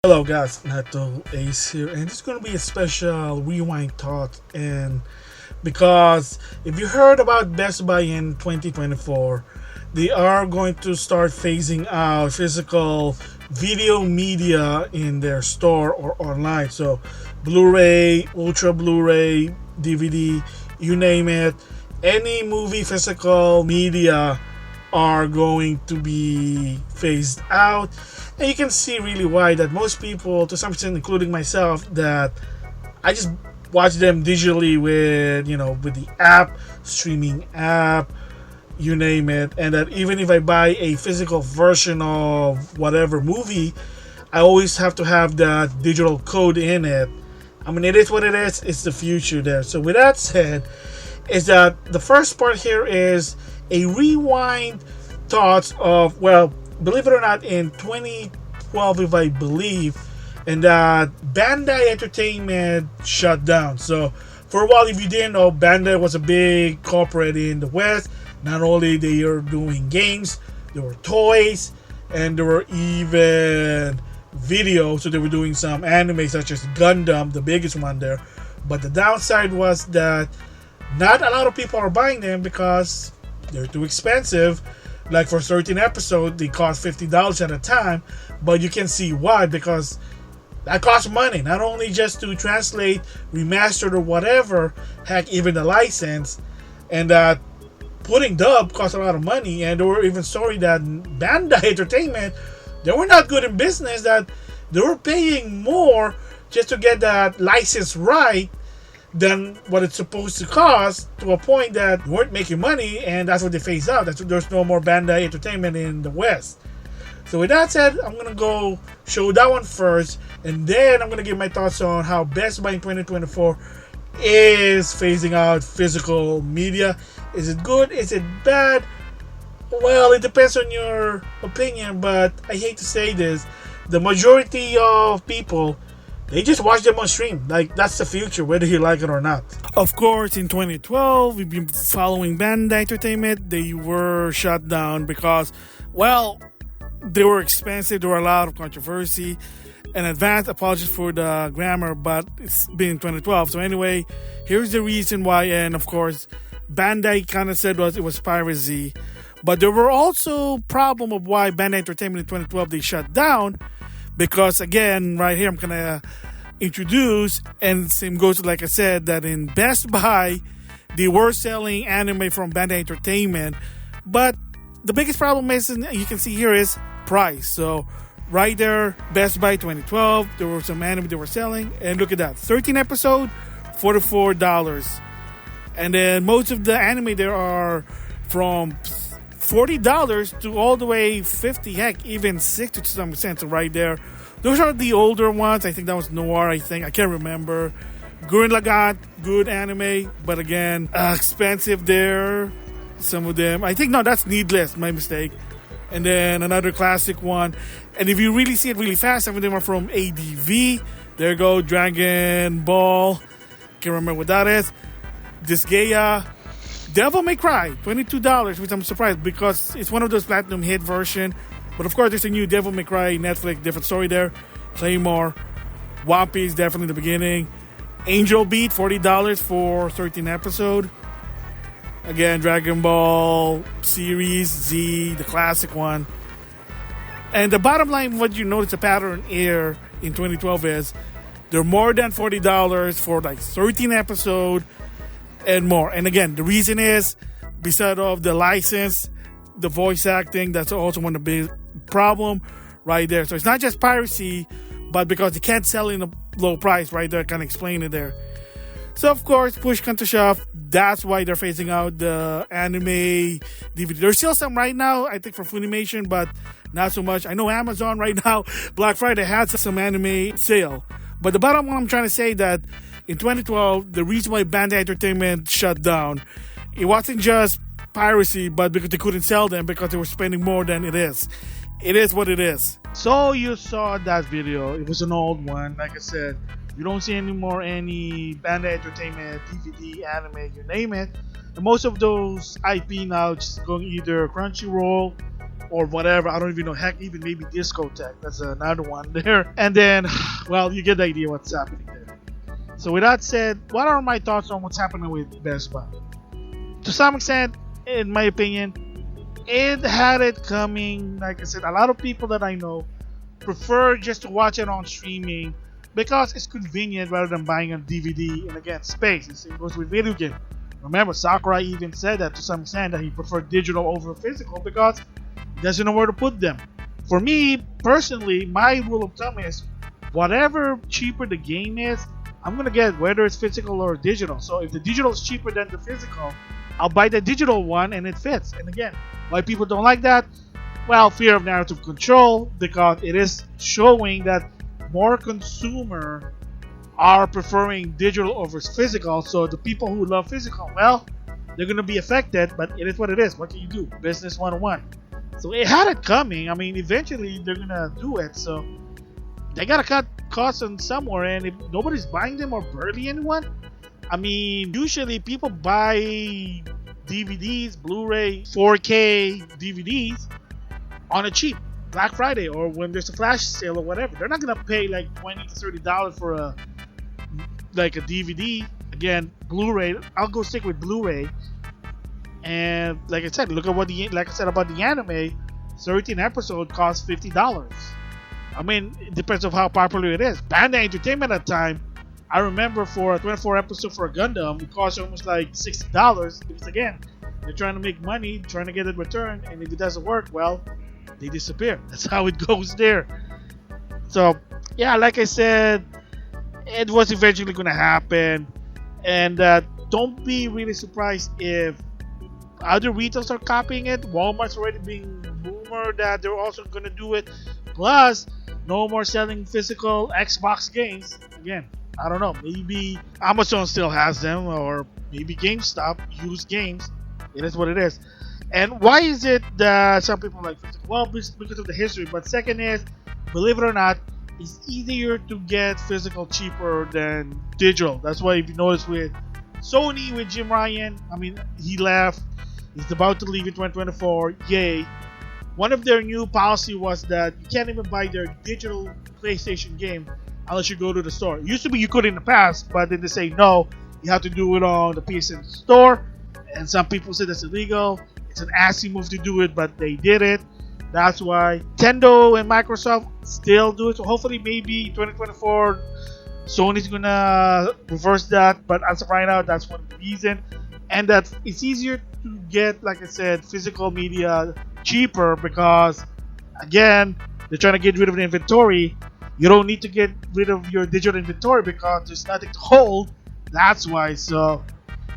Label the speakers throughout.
Speaker 1: Hello guys, NautoAis here, and it's going to be a special rewind thought. And because if you heard about Best Buy in 2024, they are going to start phasing out physical video media in their store or online. So Blu-ray, Ultra Blu-ray, DVD, you name it, any movie physical media are going to be phased out. And you can see really why that most people, to some extent including myself, that I just watch them digitally with the app, streaming app, you name it. And that even if I buy a physical version of whatever movie, I always have to have that digital code in it. I mean, it is what it is. It's the future there. So with that said, is that the first part here is a rewind thoughts of, well, believe it or not, in 2012, if I believe, and that Bandai Entertainment shut down. So for a while, if you didn't know, Bandai was a big corporate in the West. Not only they are doing games, there were toys, and there were even video. So they were doing some anime such as Gundam, the biggest one there. But the downside was that not a lot of people are buying them because they're too expensive. Like for 13 episodes, they cost $50 at a time. But you can see why, because that costs money. Not only just to translate, remastered or whatever, heck, even the license. And that putting dub costs a lot of money. And they were even sorry that Bandai Entertainment, they were not good in business, that they were paying more just to get that license right than what it's supposed to cost, to a point that weren't making money, and that's what they phased out. There's no more Bandai Entertainment in the West. So with that said, I'm gonna go show that one first, and then I'm gonna give my thoughts on how Best Buy in 2024 is phasing out physical media. Is it good? Is it bad? Well, it depends on your opinion, but I hate to say this, the majority of people, they just watch them on stream. Like, that's the future, whether you like it or not. Of course, in 2012, we've been following Bandai Entertainment. They were shut down because, well, they were expensive. There were a lot of controversy. And advanced apologies for the grammar, but it's been in 2012. So anyway, here's the reason why. And of course, Bandai kind of said it was piracy. But there were also problem of why Bandai Entertainment in 2012, they shut down. Because again, right here, I'm going to introduce, and same goes, like I said, that in Best Buy, they were selling anime from Bandai Entertainment. But the biggest problem is, and you can see here, is price. So right there, Best Buy 2012, there were some anime they were selling. And look at that, 13 episode, $44. And then most of the anime there are from $40 to all the way $50, heck, even $60 to some extent. So right there, those are the older ones. I think that was Noir, I can't remember. Gurren Lagann, good anime, but again, expensive there. Some of them, I think, no, that's Needless, my mistake. And then another classic one. And if you really see it really fast, some of them are from ADV. There you go, Dragon Ball. Can't remember what that is. Disgaea. Devil May Cry, $22, which I'm surprised because it's one of those platinum hit version. But of course, there's a new Devil May Cry Netflix, different story there. Claymore, One Piece, definitely the beginning. Angel Beat, $40 for 13 episode. Again, Dragon Ball series Z, the classic one. And the bottom line, what you notice a pattern here in 2012 is they're more than $40 for like 13 episode and more. And again, the reason is, beside of the license, the voice acting, that's also one of the big problem right there. So it's not just piracy, but because they can't sell in a low price right there, kind of explain it there. So of course, push come to shove, that's why they're phasing out the anime DVD. There's still some right now, I think, for Funimation, but not so much. I know Amazon right now, Black Friday has some anime sale. But the bottom line I'm trying to say that in 2012, the reason why Bandai Entertainment shut down, it wasn't just piracy, but because they couldn't sell them because they were spending more than it is. It is what it is. So you saw that video. It was an old one. Like I said, you don't see anymore any Bandai Entertainment, DVD, anime, you name it. And most of those IP now just going either Crunchyroll or whatever. I don't even know. Heck, even maybe discotheque. That's another one there. And then, well, you get the idea what's happening there. So with that said, what are my thoughts on what's happening with Best Buy? To some extent, in my opinion, it had it coming. Like I said, a lot of people that I know prefer just to watch it on streaming because it's convenient rather than buying a DVD. And again, space. It goes with video game. Remember, Sakurai even said that to some extent, that he preferred digital over physical because he doesn't know where to put them. For me, personally, my rule of thumb is whatever cheaper the game is, I'm going to get whether it's physical or digital. So if the digital is cheaper than the physical, I'll buy the digital one and it fits. And again, why people don't like that? Well, fear of narrative control, because it is showing that more consumer are preferring digital over physical. So the people who love physical, well, they're going to be affected, but it is what it is. What can you do? Business 101. So it had it coming. I mean, eventually they're going to do it. So they got to cut costs on somewhere. And if nobody's buying them or barely anyone, I mean, usually people buy DVDs, Blu-ray, 4K DVDs on a cheap Black Friday or when there's a flash sale or whatever. They're not going to pay like $20 to $30 for a DVD. Again, Blu-ray. I'll go stick with Blu-ray. And like I said, look at like I said about the anime, 13 episode costs $50. I mean, it depends on how popular it is. Bandai Entertainment at the time, I remember for a 24 episode for a Gundam, it cost almost like $60 because again, they're trying to make money, trying to get it returned, and if it doesn't work, well, they disappear. That's how it goes there. So yeah, like I said, it was eventually going to happen, and don't be really surprised if other retailers are copying it. Walmart's already being rumored that they're also going to do it. Plus, no more selling physical Xbox games. Again, I don't know. Maybe Amazon still has them, or maybe GameStop used games. It is what it is. And why is it that some people like physical? Well, because of the history. But second is, believe it or not, it's easier to get physical cheaper than digital. That's why if you notice with Sony, with Jim Ryan, I mean, he left. He's about to leave in 2024. Yay. One of their new policy was that you can't even buy their digital PlayStation game unless you go to the store. It used to be you could in the past, but then they say no, you have to do it on the PSN store. And some people say that's illegal. It's an assy move to do it, but they did it. That's why Nintendo and Microsoft still do it. So hopefully maybe 2024 Sony's gonna reverse that. But as of right now, that's one reason. And that it's easier to get, like I said, physical media cheaper because, again, they're trying to get rid of the inventory. You don't need to get rid of your digital inventory because there's nothing to hold. That's why. So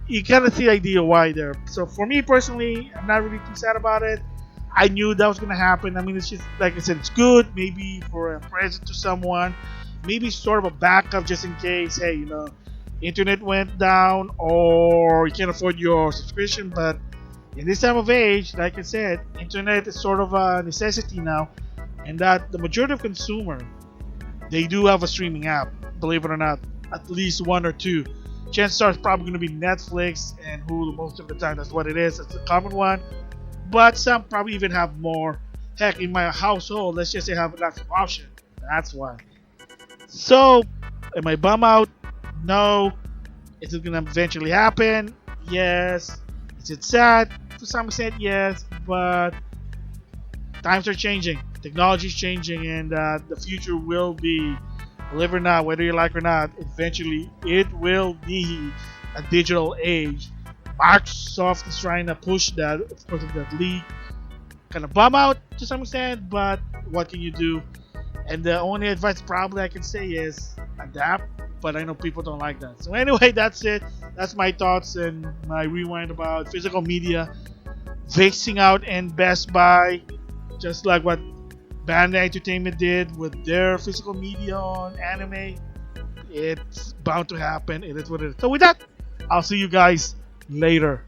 Speaker 1: you kind of see the idea why there. So for me personally, I'm not really too sad about it. I knew that was going to happen. I mean, it's just, like I said, it's good. Maybe for a present to someone. Maybe sort of a backup just in case, hey, you know, internet went down or you can't afford your subscription. But in this time of age, like I said, internet is sort of a necessity now. And that the majority of consumers, they do have a streaming app, believe it or not, at least one or two. Chances are it's probably going to be Netflix and Hulu most of the time. That's what it is. It's a common one. But some probably even have more. Heck, in my household, let's just say I have lots of options. That's why. So, am I bummed out? No. Is it going to eventually happen? Yes. Is it sad? To some extent, yes. But times are changing. Technology is changing, and the future will be, believe it or not, whether you like it or not, eventually it will be a digital age. Microsoft is trying to push that, of course, of that league. Kind of bum out to some extent, but what can you do? And the only advice probably I can say is adapt, but I know people don't like that. So anyway, that's it. That's my thoughts and my rewind about physical media phasing out in Best Buy, just like what Bandai Entertainment did with their physical media on anime. It's bound to happen. It is what it is. So with that, I'll see you guys later.